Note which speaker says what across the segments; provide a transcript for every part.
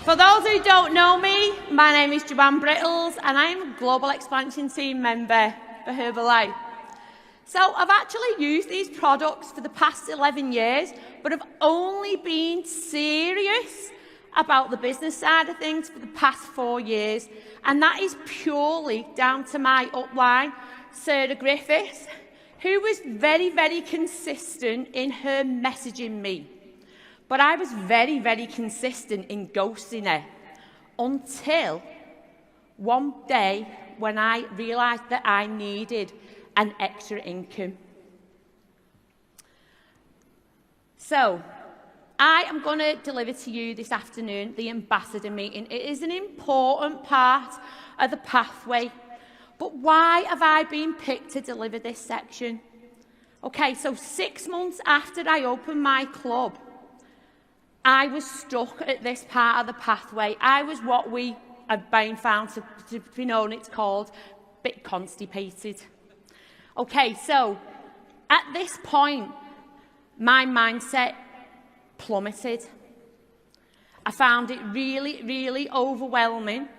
Speaker 1: For those who don't know me, my name is Joan Brittles and I'm a Global Expansion Team member for Herbalife. So I've actually used these products for the past 11 years, but I've only been serious about the business side of things for the past 4 years. And that is purely down to my upline, Sarah Griffiths, who was very, very consistent in her messaging me. But I was very, very consistent in ghosting her until one day when I realised that I needed an extra income. So, I am going to deliver to you this afternoon the ambassador meeting. It is an important part of the pathway. But why have I been picked to deliver this section? Okay, so 6 months after I opened my club, I was stuck at this part of the pathway. I was what we have been found to be known, it's called, a bit constipated. Okay, so at this point, my mindset plummeted. I found it really, really overwhelming.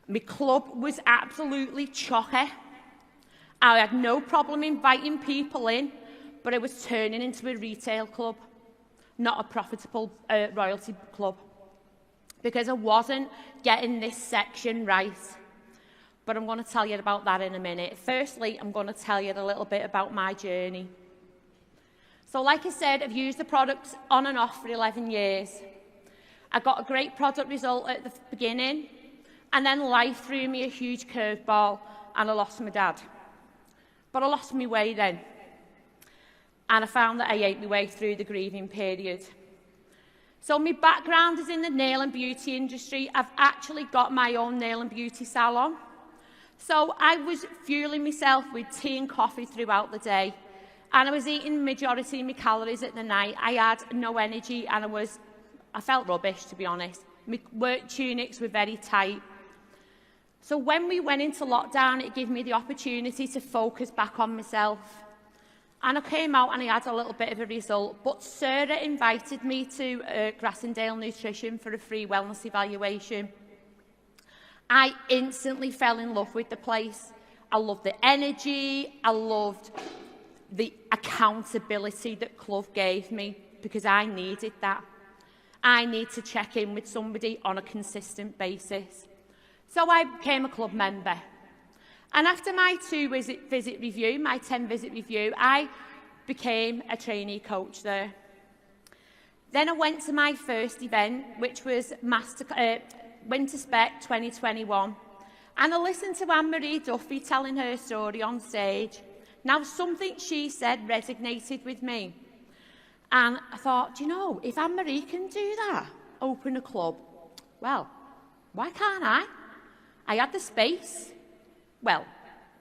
Speaker 1: My club was absolutely chocker. I had no problem inviting people in, but it was turning into a retail club, not a profitable royalty club, because I wasn't getting this section right. But I'm going to tell you about that in a minute. Firstly, I'm going to tell you a little bit about my journey. So like I said, I've used the products on and off for 11 years. I got a great product result at the beginning, and then life threw me a huge curveball, and I lost my dad. But I lost my way then. And I found that I ate my way through the grieving period. So my background is in the nail and beauty industry. I've actually got my own nail and beauty salon. So I was fueling myself with tea and coffee throughout the day. And I was eating the majority of my calories at the night. I had no energy and I felt rubbish, to be honest. My work tunics were very tight. So when we went into lockdown, it gave me the opportunity to focus back on myself. And I came out and I had a little bit of a result. But Sarah invited me to Grassendale Nutrition for a free wellness evaluation. I instantly fell in love with the place. I loved the energy. I loved the accountability that Club gave me, because I needed that. I need to check in with somebody on a consistent basis. So I became a club member. And after my 10-visit review, I became a trainee coach there. Then I went to my first event, which was Winter Spec 2021. And I listened to Anne-Marie Duffy telling her story on stage. Now, something she said resonated with me. And I thought, do you know, if Anne-Marie can do that, open a club, well, why can't I? I had the space. Well,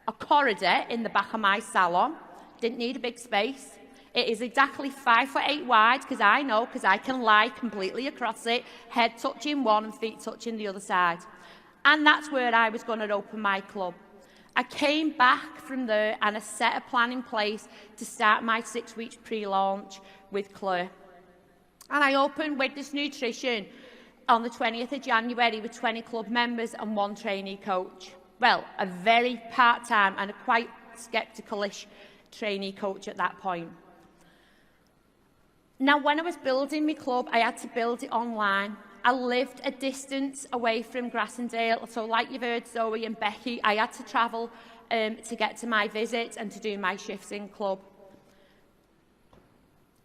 Speaker 1: a corridor in the back of my salon. Didn't need a big space. It is exactly 5'8" wide, because I can lie completely across it, head touching one and feet touching the other side. And that's where I was going to open my club. I came back from there and I set a plan in place to start my 6-week pre-launch with Claire. And I opened Witness Nutrition on the 20th of January with 20 club members and 1 trainee coach. Well, a very part-time and a quite sceptical-ish trainee coach at that point. Now, when I was building my club, I had to build it online. I lived a distance away from Grassendale, so like you've heard Zoe and Becky, I had to travel to get to my visits and to do my shifts in club.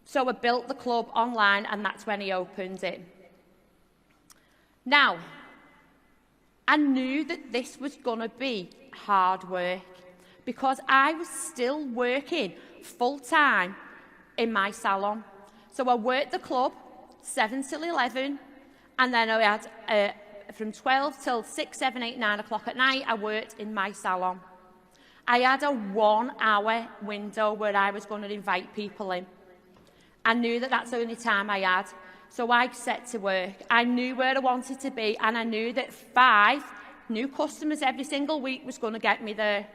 Speaker 1: So I built the club online, and that's when he opened it. Now, I knew that this was going to be hard work, because I was still working full-time in my salon. So I worked the club 7 till 11, and then I had from 12 till 6, 7, 8, 9 o'clock at night, I worked in my salon. I had a 1-hour window where I was going to invite people in. I knew that that's the only time I had. So I set to work. I knew where I wanted to be, and I knew that 5 new customers every single week was going to get me there.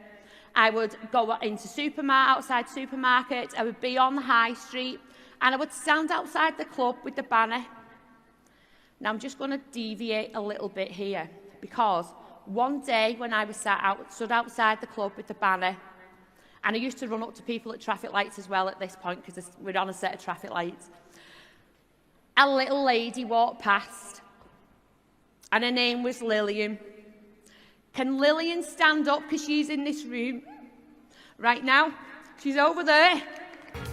Speaker 1: I would go into outside supermarkets, I would be on the high street, and I would stand outside the club with the banner. Now, I'm just going to deviate a little bit here, because one day when I was stood outside the club with the banner, and I used to run up to people at traffic lights as well at this point, because we're on a set of traffic lights, a little lady walked past, and her name was Lillian. Can Lillian stand up, because she's in this room right now? She's over there.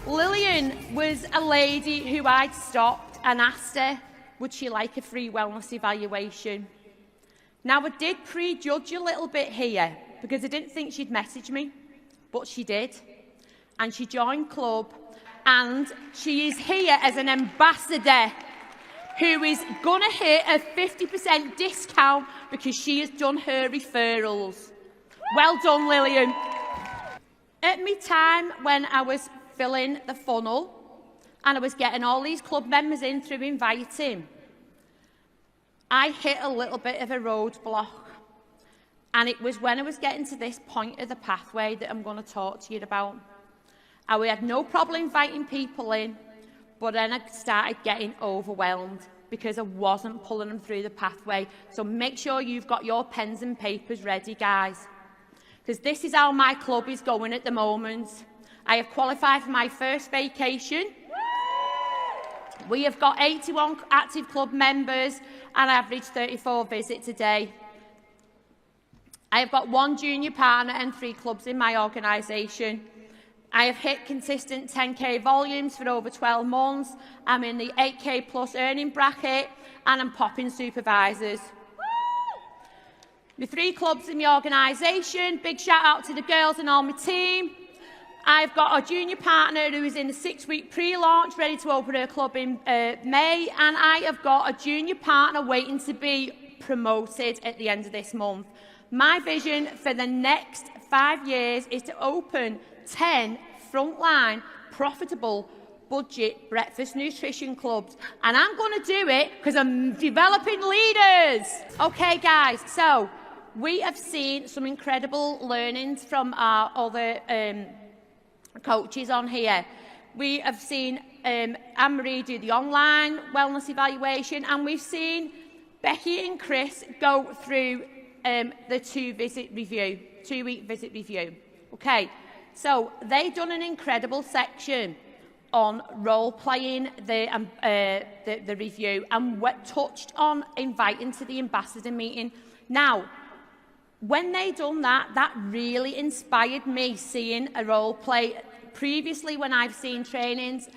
Speaker 1: Lillian was a lady who I'd stopped and asked her, would she like a free wellness evaluation? Now, I did prejudge a little bit here, because I didn't think she'd message me, but she did. And she joined club, and she is here as an ambassador who is going to hit a 50% discount because she has done her referrals. Well done, Lillian. At my time when I was filling the funnel and I was getting all these club members in through inviting, I hit a little bit of a roadblock. And it was when I was getting to this point of the pathway that I'm going to talk to you about. We had no problem inviting people in, but then I started getting overwhelmed because I wasn't pulling them through the pathway. So make sure you've got your pens and papers ready, guys, because this is how my club is going at the moment. I have qualified for my first vacation. We have got 81 active club members and I average 34 visits a day. I have got 1 junior partner and 3 clubs in my organisation. I have hit consistent 10k volumes for over 12 months. I'm in the 8k plus earning bracket and I'm popping supervisors. The 3 clubs in my organisation, big shout out to the girls and all my team. I've got a junior partner who is in the 6-week pre-launch, ready to open her club in May, and I have got a junior partner waiting to be promoted at the end of this month. My vision for the next 5 years is to open 10 frontline, profitable, budget breakfast nutrition clubs. And I'm going to do it because I'm developing leaders. Okay, guys, so we have seen some incredible learnings from our other coaches on here. We have seen Anne-Marie do the online wellness evaluation, and we've seen Becky and Chris go through the 2-week visit review. Okay, so they've done an incredible section on role-playing the review, and touched on inviting to the ambassador meeting. Now, when they done that, that really inspired me, seeing a role play. Previously, when I've seen trainings,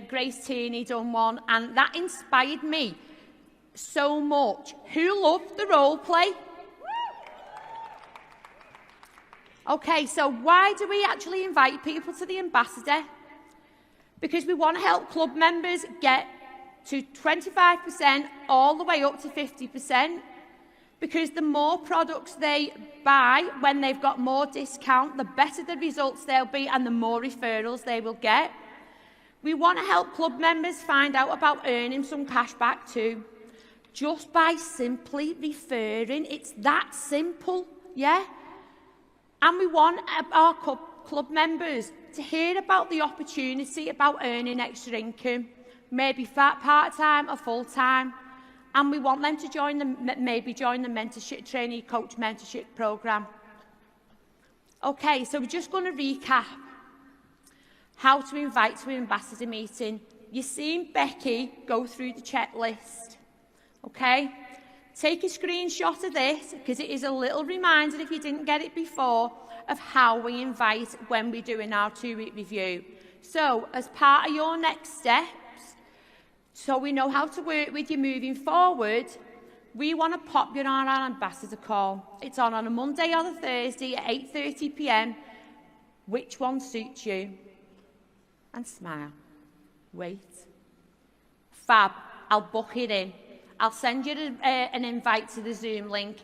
Speaker 1: Grace Tierney done one, and that inspired me so much. Who loved the role play? Okay, so why do we actually invite people to the ambassador? Because we want to help club members get to 25% all the way up to 50%. Because the more products they buy when they've got more discount, the better the results they'll be and the more referrals they will get. We want to help club members find out about earning some cash back too, just by simply referring. It's that simple, yeah? And we want our club members to hear about the opportunity about earning extra income, maybe part-time or full-time. And we want them to maybe join the mentorship, trainee coach mentorship programme. Okay, so we're just going to recap how to invite to an ambassador meeting. You've seen Becky go through the checklist. Okay, take a screenshot of this, because it is a little reminder, if you didn't get it before, of how we invite when we're doing our 2-week review. So, as part of your next steps, so we know how to work with you moving forward, we want to pop you on our ambassador call. It's on a Monday or a Thursday at 8:30 p.m. Which one suits you? And smile. Wait. Fab. I'll book it in. I'll send you an invite to the Zoom link.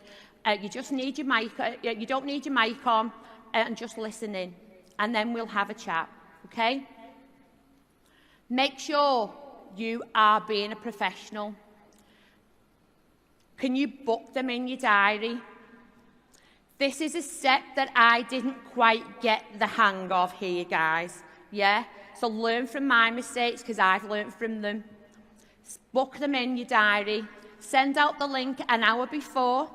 Speaker 1: You just need your mic. You don't need your mic on, and just listen in, and then we'll have a chat. Okay? Make sure you are being a professional. Can you book them in your diary? This is a step that I didn't quite get the hang of here, guys. Yeah? So learn from my mistakes, because I've learned from them. Book them in your diary. Send out the link an hour before,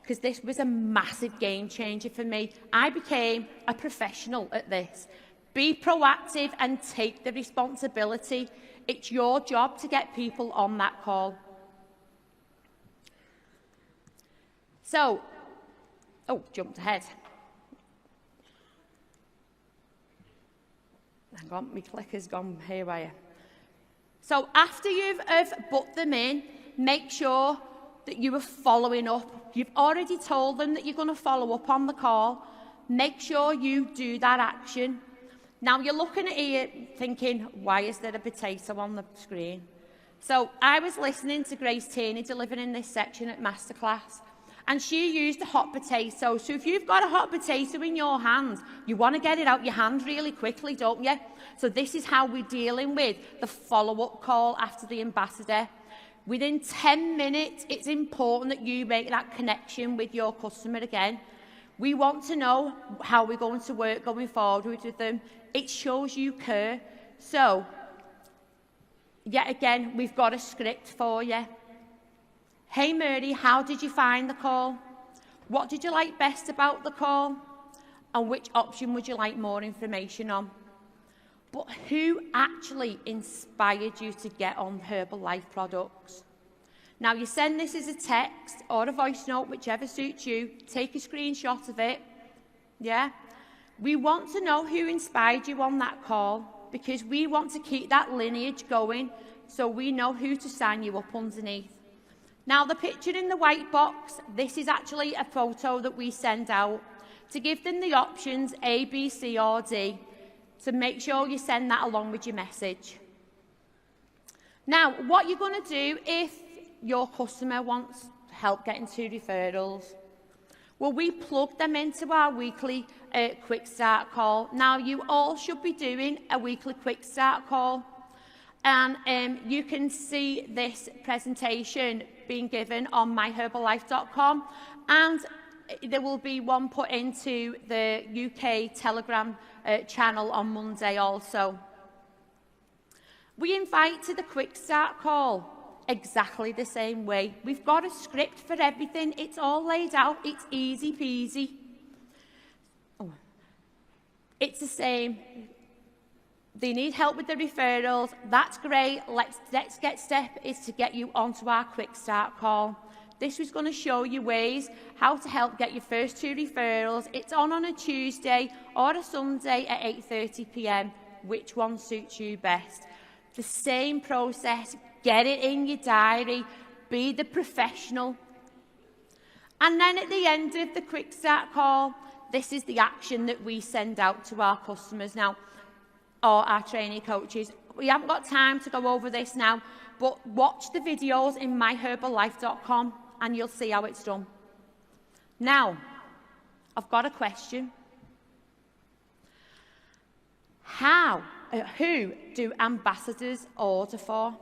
Speaker 1: because this was a massive game changer for me. I became a professional at this. Be proactive and take the responsibility. It's your job to get people on that call. So, jumped ahead. Hang on, my clicker's gone haywire. So after you've booked them in, make sure that you are following up. You've already told them that you're going to follow up on the call. Make sure you do that action. Now you're looking at here thinking, why is there a potato on the screen? So I was listening to Grace Tierney delivering this section at Masterclass, and she used a hot potato. So if you've got a hot potato in your hand, you want to get it out your hand really quickly, don't you? So this is how we're dealing with the follow-up call after the ambassador. Within 10 minutes, it's important that you make that connection with your customer again. We want to know how we're going to work going forward with them. It shows you care. So, yet again, we've got a script for you. Hey Mary, how did you find the call? What did you like best about the call? And which option would you like more information on? But who actually inspired you to get on Herbalife products? Now, you send this as a text or a voice note, whichever suits you. Take a screenshot of it. Yeah? We want to know who inspired you on that call, because we want to keep that lineage going so we know who to sign you up underneath. Now, the picture in the white box, this is actually a photo that we send out to give them the options A, B, C or D. So make sure you send that along with your message. Now, what you're going to do if your customer wants help getting 2 referrals, well, we plug them into our weekly quick start call. Now, you all should be doing a weekly quick start call. And you can see this presentation being given on myherbalife.com, and there will be one put into the UK Telegram channel on Monday also. We invite to the quick start call exactly the same way. We've got a script for everything. It's all laid out. It's easy peasy. It's the same. They need help with the referrals. That's great. Let's get step is to get you onto our quick start call. This was going to show you ways how to help get your first 2 referrals. It's on a Tuesday or a Sunday at 8:30 p.m. Which one suits you best? The same process. Get it in your diary. Be the professional. And then at the end of the quick start call, this is the action that we send out to our customers now, or our trainee coaches. We haven't got time to go over this now, but watch the videos in myherbalife.com and you'll see how it's done. Now, I've got a question. Who do ambassadors order for?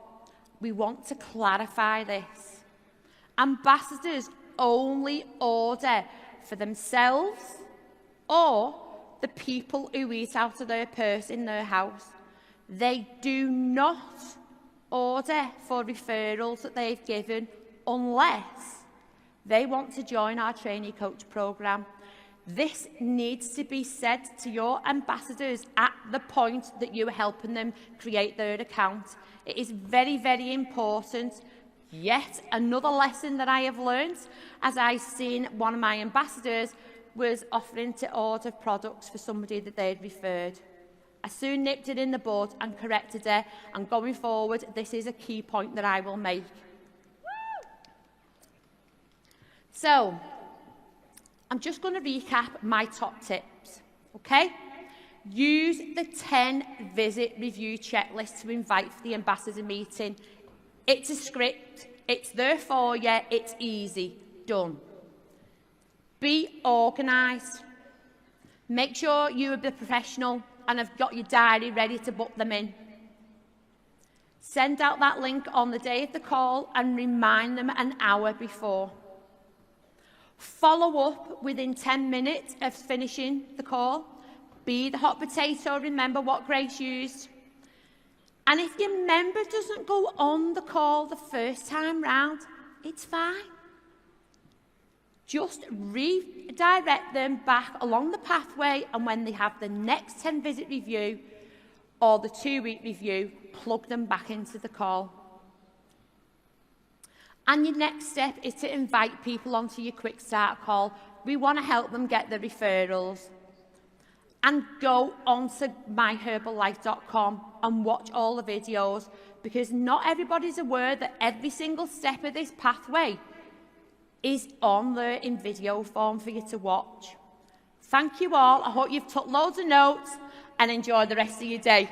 Speaker 1: We want to clarify this. Ambassadors only order for themselves or the people who eat out of their purse in their house. They do not order for referrals that they've given unless they want to join our trainee coach program. This needs to be said to your ambassadors at the point that you are helping them create their account. It is very, very important. Yet another lesson that I have learned as I've seen one of my ambassadors was offering to order products for somebody that they'd referred. I soon nipped it in the bud and corrected her, and going forward, this is a key point that I will make. So, I'm just going to recap my top tips, okay? Use the 10 visit review checklist to invite for the ambassador meeting. It's a script, it's there for you, it's easy, done. Be organised. Make sure you are the professional and have got your diary ready to book them in. Send out that link on the day of the call and remind them an hour before. Follow up within 10 minutes of finishing the call. Be the hot potato, remember what Grace used. And if your member doesn't go on the call the first time round, It's fine. Just redirect them back along the pathway, and when they have the next 10-visit review or the 2-week review, plug them back into the call. And your next step is to invite people onto your quick start call. We want to help them get the referrals. And go onto myherbalife.com and watch all the videos, because not everybody's aware that every single step of this pathway is on there in video form for you to watch. Thank you all. I hope you've took loads of notes and enjoy the rest of your day.